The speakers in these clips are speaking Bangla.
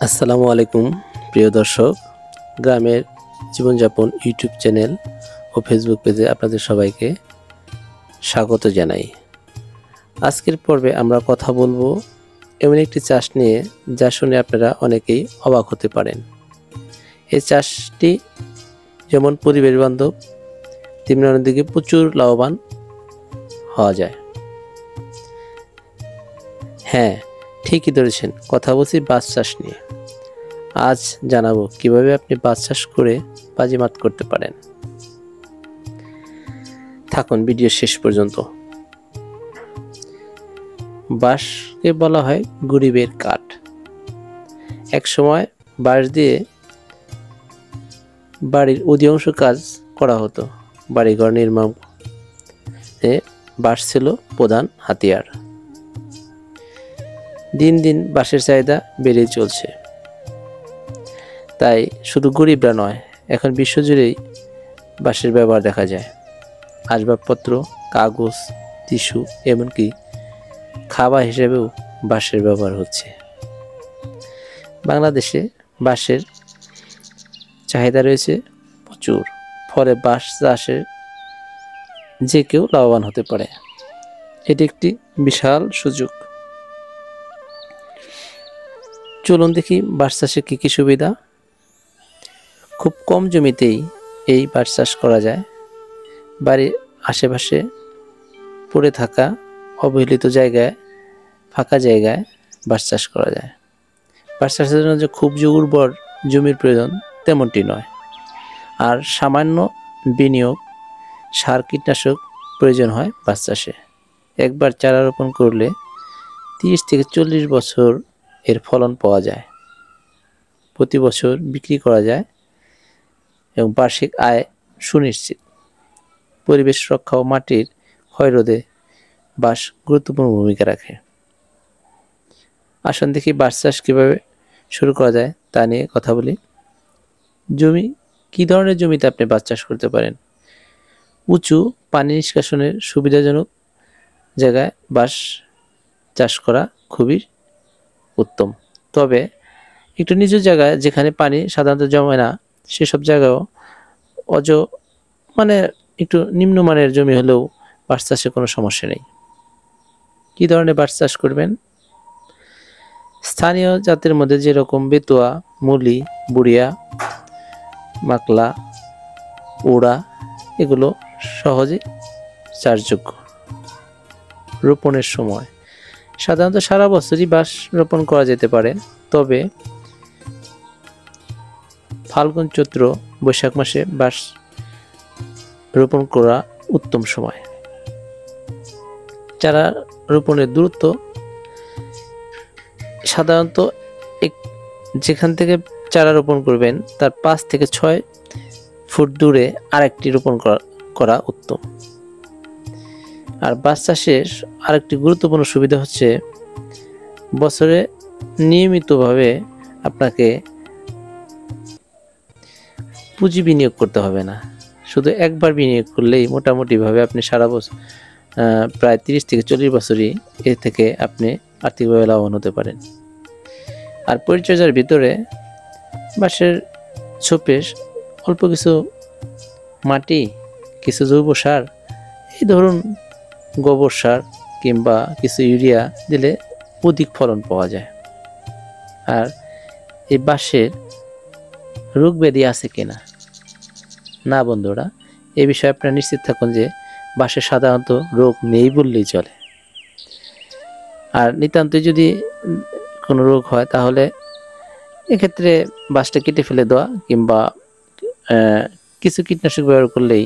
আসসালামু আলাইকুম প্রিয় দর্শক, গ্রামের জীবনযাপন ইউটিউব চ্যানেল ও ফেসবুক পেজে আপনাদের সবাইকে স্বাগত জানাই। আজকের পর্বে আমরা কথা বলবো এমন একটি চাষ নিয়ে যা শুনে আপনারা অনেকেই অবাক হতে পারেন। এই চাষটি যেমন পরিবেশ বান্ধব, তেমনি অন্যদিকে প্রচুর লাভবান হওয়া যায়। হ্যাঁ, ঠিকই ধরেছেন, কথা বলছি বাঁশ চাষ নিয়ে। আজ জানাবো কিভাবে আপনি বাঁশ চাষ করে বাজিমাত করতে পারেন। থাকুন ভিডিও শেষ পর্যন্ত। বাঁশকে বলা হয় গরিবের কাঠ। এক সময় বাঁশ দিয়ে বাড়ির অধিকাংশ কাজ করা হতো। বাড়িঘর নির্মাণে বাঁশ ছিল প্রধান হাতিয়ার। দিন দিন বাঁশের চাহিদা বেড়েই চলছে। তাই শুধু গরিবরা নয়, এখন বিশ্বজুড়েই বাঁশের ব্যবহার দেখা যায়। আসবাবপত্র, কাগজ, টিস্যু, এমনকি খাবার হিসেবেও বাঁশের ব্যবহার হচ্ছে। বাংলাদেশে বাঁশের চাহিদা রয়েছে প্রচুর, ফলে বাঁশ চাষে যে কেউ লাভবান হতে পারে। এটি একটি বিশাল সুযোগ। চলুন দেখি বাঁশ চাষে কী কী সুবিধা। খুব কম জমিতেই এই বাঁশ চাষ করা যায়। বাড়ির আশেপাশে পড়ে থাকা অবহেলিত জায়গায়, ফাঁকা জায়গায় বাঁশ চাষ করা যায়। বাঁশ চাষের জন্য যে খুব যে উর্বর জমির প্রয়োজন তেমনটি নয়, আর সামান্য বিনিয়োগ, সার, কীটনাশক প্রয়োজন হয় বাঁশ চাষে। একবার চারা রোপণ করলে 30 থেকে 40 বছর এর ফলন পাওয়া যায়। প্রতি বছর বিক্রি করা যায় এবং বার্ষিক আয় সুনিশ্চিত। পরিবেশ রক্ষা ও মাটির ক্ষয়রোধে বাঁশ গুরুত্বপূর্ণ ভূমিকা রাখে। আসুন দেখি বাঁশ চাষ কীভাবে শুরু করা যায় তা নিয়ে কথা বলি। কী ধরনের জমিতে আপনি বাঁশ চাষ করতে পারেন? উঁচু পানি নিষ্কাশনের সুবিধাজনক জায়গায় বাঁশ চাষ করা খুবই উত্তম। তবে একটু নিচু জায়গায়, যেখানে পানি সাধারণত জমে না, সেসব জায়গায়ও একটু নিম্নমানের জমি হলেও বাঁশ চাষে কোনো সমস্যা নেই। কী ধরনের বাঁশ চাষ করবেন? স্থানীয় জাতের মধ্যে যেরকম বেতুয়া, মুলি, বুড়িয়া, মাকলা, ওড়া, এগুলো সহজেই চাষযোগ্য। রোপণের সময় সাধারণত সারা বছরই বাঁশ রোপণ করা যেতে পারে, তবে ফাল্গুন, চৈত্র, বৈশাখ মাসে বাঁশ রোপণ করা উত্তম সময়। চারা রোপণের দূরত্ব সাধারণত যেখান থেকে চারা রোপণ করবেন তার 5 থেকে 6 ফুট দূরে আরেকটি রোপণ করা উত্তম। আর বাঁশ চাষের আরেকটি গুরুত্বপূর্ণ সুবিধা হচ্ছে বছরে নিয়মিতভাবে আপনাকে পুঁজি বিনিয়োগ করতে হবে না। শুধু একবার বিনিয়োগ করলেই মোটামুটিভাবে আপনি সারা বছর প্রায় 30 থেকে 40 বছরই এ থেকে আপনি আর্থিকভাবে লাভবান হতে পারেন। আর পরিচর্যার ভিতরে বাঁশের ছোপে অল্প কিছু মাটি, কিছু জৈব সার, এই ধরুন গোবর সার কিংবা কিছু ইউরিয়া দিলে অধিক ফলন পাওয়া যায়। আর এই বাঁশের রোগ ব্যাধি আছে কিনা? না বন্ধুরা, এই বিষয়ে আপনারা নিশ্চিত থাকুন যে বাঁশে সাধারণত রোগ নেই বললেই চলে। আর নিতান্তই যদি কোনো রোগ হয় তাহলে এক্ষেত্রে বাঁশটা কেটে ফেলে দেওয়া কিংবা কিছু কীটনাশক ব্যবহার করলেই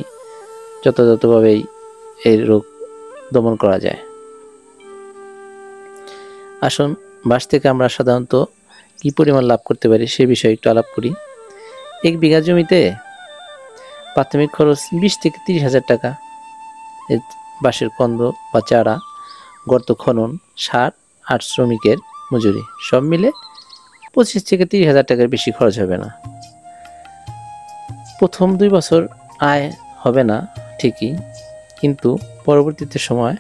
যথাযথভাবেই এই রোগ দমন করা যায়। আসুন বাঁশ থেকে আমরা সাধারণত কী পরিমাণ লাভ করতে পারি সে বিষয়ে একটু আলাপ করি। 1 বিঘা জমিতে প্রাথমিক খরচ 20 থেকে 30 হাজার টাকা। বাঁশের কন্দ বা চারা, গর্ত খনন, সার আর শ্রমিকের মজুরি সব মিলে 25 থেকে 30 হাজার টাকার বেশি খরচ হবে না। প্রথম 2 বছর আয় হবে না ঠিকই, কিন্তু পরবর্তীতে সময়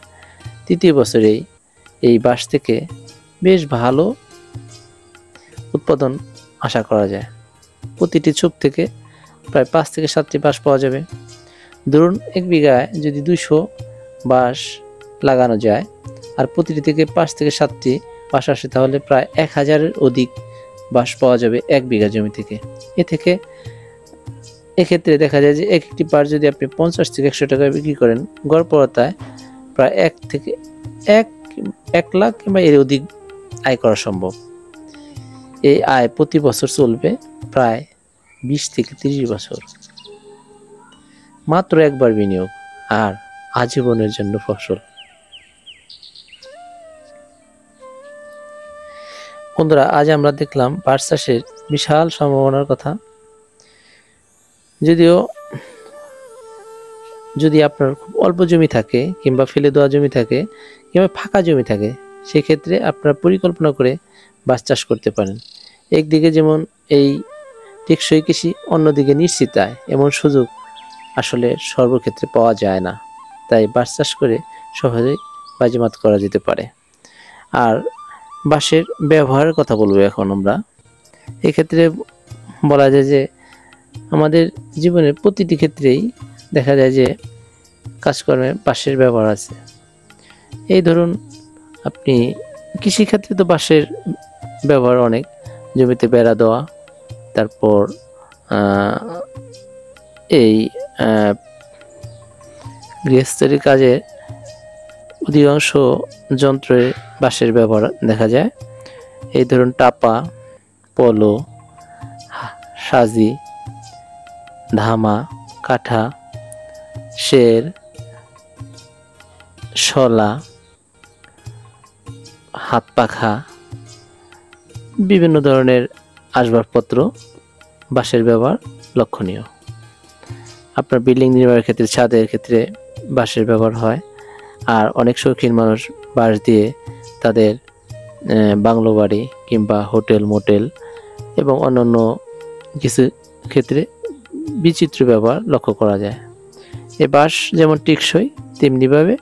3য় বছরেই এই বাঁশ থেকে বেশ ভালো উৎপাদন আশা করা যায়। প্রতিটি ছোপ থেকে প্রায় 5 থেকে 7টি বাঁশ পাওয়া যাবে। ধরুন 1 বিঘায় যদি 200 বাঁশ লাগানো যায় আর প্রতিটি থেকে 5 থেকে 7টি বাঁশ আসে, তাহলে প্রায় 1000-এর অধিক বাঁশ পাওয়া যাবে 1 বিঘা জমি থেকে। এক্ষেত্রে দেখা যায় যে একটি বাঁশ যদি আপনি 50 থেকে 100 টাকায় বিক্রি করেন, গড়পড়তায় প্রায় 1 লাখ কিংবা এর অধিক আয় করা সম্ভব। এই আয় প্রতি বছর চলবে প্রায় 20 থেকে 30 বছর। মাত্র একবার বিনিয়োগ আর আজীবনের জন্য ফসল। বন্ধুরা, আজ আমরা দেখলাম পাট চাষের বিশাল সম্ভাবনার কথা। যদি আপনার খুব অল্প জমি থাকে কিংবা ফেলে দেওয়া জমি থাকে কিংবা ফাঁকা জমি থাকে, সেক্ষেত্রে আপনারা পরিকল্পনা করে বাঁশ চাষ করতে পারেন। একদিকে যেমন এই টেকসই কৃষি, অন্যদিকে নিশ্চিত আয়, এমন সুযোগ আসলে সর্বক্ষেত্রে পাওয়া যায় না। তাই বাঁশ চাষ করে সহজেই বাজিমাত করা যেতে পারে। আর বাঁশের ব্যবহারের কথা বলবো এখন আমরা। এক্ষেত্রে বলা যায় যে আমাদের জীবনের প্রতিটি ক্ষেত্রেই দেখা যায় যে কাজকর্মে বাঁশের ব্যবহার আছে। এই ধরুন, আপনি কৃষিক্ষেত্রে তো বাঁশের ব্যবহার অনেক। জমিতে বেড়া দেওয়া, তারপর এই গৃহস্থলীর কাজে অধিকাংশ যন্ত্রে বাঁশের ব্যবহার দেখা যায়। এই ধরুন টাপা, পলো, সাজি, ধামা, কাঠা, শের, শলা, হাত পাখা, বিভিন্ন ধরনের আসবাবপত্র বাঁশের ব্যবহার লক্ষণীয়। আপনার বিল্ডিং নির্মাণের ক্ষেত্রে, ছাদের ক্ষেত্রে বাঁশের ব্যবহার হয়। আর অনেক শৌখিন মানুষ বাঁশ দিয়ে তাদের বাংলো বাড়ি কিংবা হোটেল, মোটেল এবং অন্যান্য কিছু ক্ষেত্রে বিচিত্র ব্যবহার লক্ষ্য করা যায়। এই বাঁশ যেমন টেকসই, তেমনিভাবে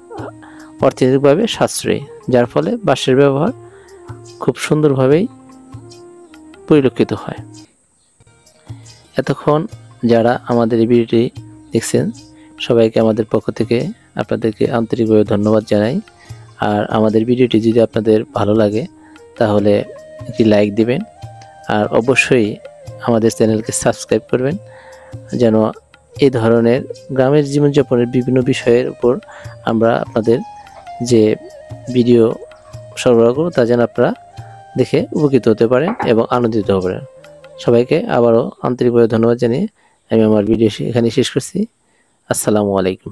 অর্থনৈতিকভাবে সাশ্রয়ী, যার ফলে বাঁশের ব্যবহার খুব সুন্দরভাবেই পরিলক্ষিত হয়। এতক্ষণ যারা আমাদের এই ভিডিওটি দেখছেন, সবাইকে আমাদের পক্ষ থেকে আপনাদেরকে আন্তরিকভাবে ধন্যবাদ জানাই। আর আমাদের ভিডিওটি যদি আপনাদের ভালো লাগে তাহলে একটি লাইক দিবেন, আর অবশ্যই আমাদের চ্যানেলকে সাবস্ক্রাইব করবেন, যেন এই ধরনের গ্রামের জীবনযাপনের বিভিন্ন বিষয়ের উপর আমরা আপনাদের যে ভিডিও সরবরাহ করব তা যেন আপনারা দেখে উপকৃত হতে পারেন এবং আনন্দিত হতে পারেন। সবাইকে আবারও আন্তরিকভাবে ধন্যবাদ জানিয়ে আমি আমার ভিডিও এখানে শেষ করছি। আসসালামু আলাইকুম।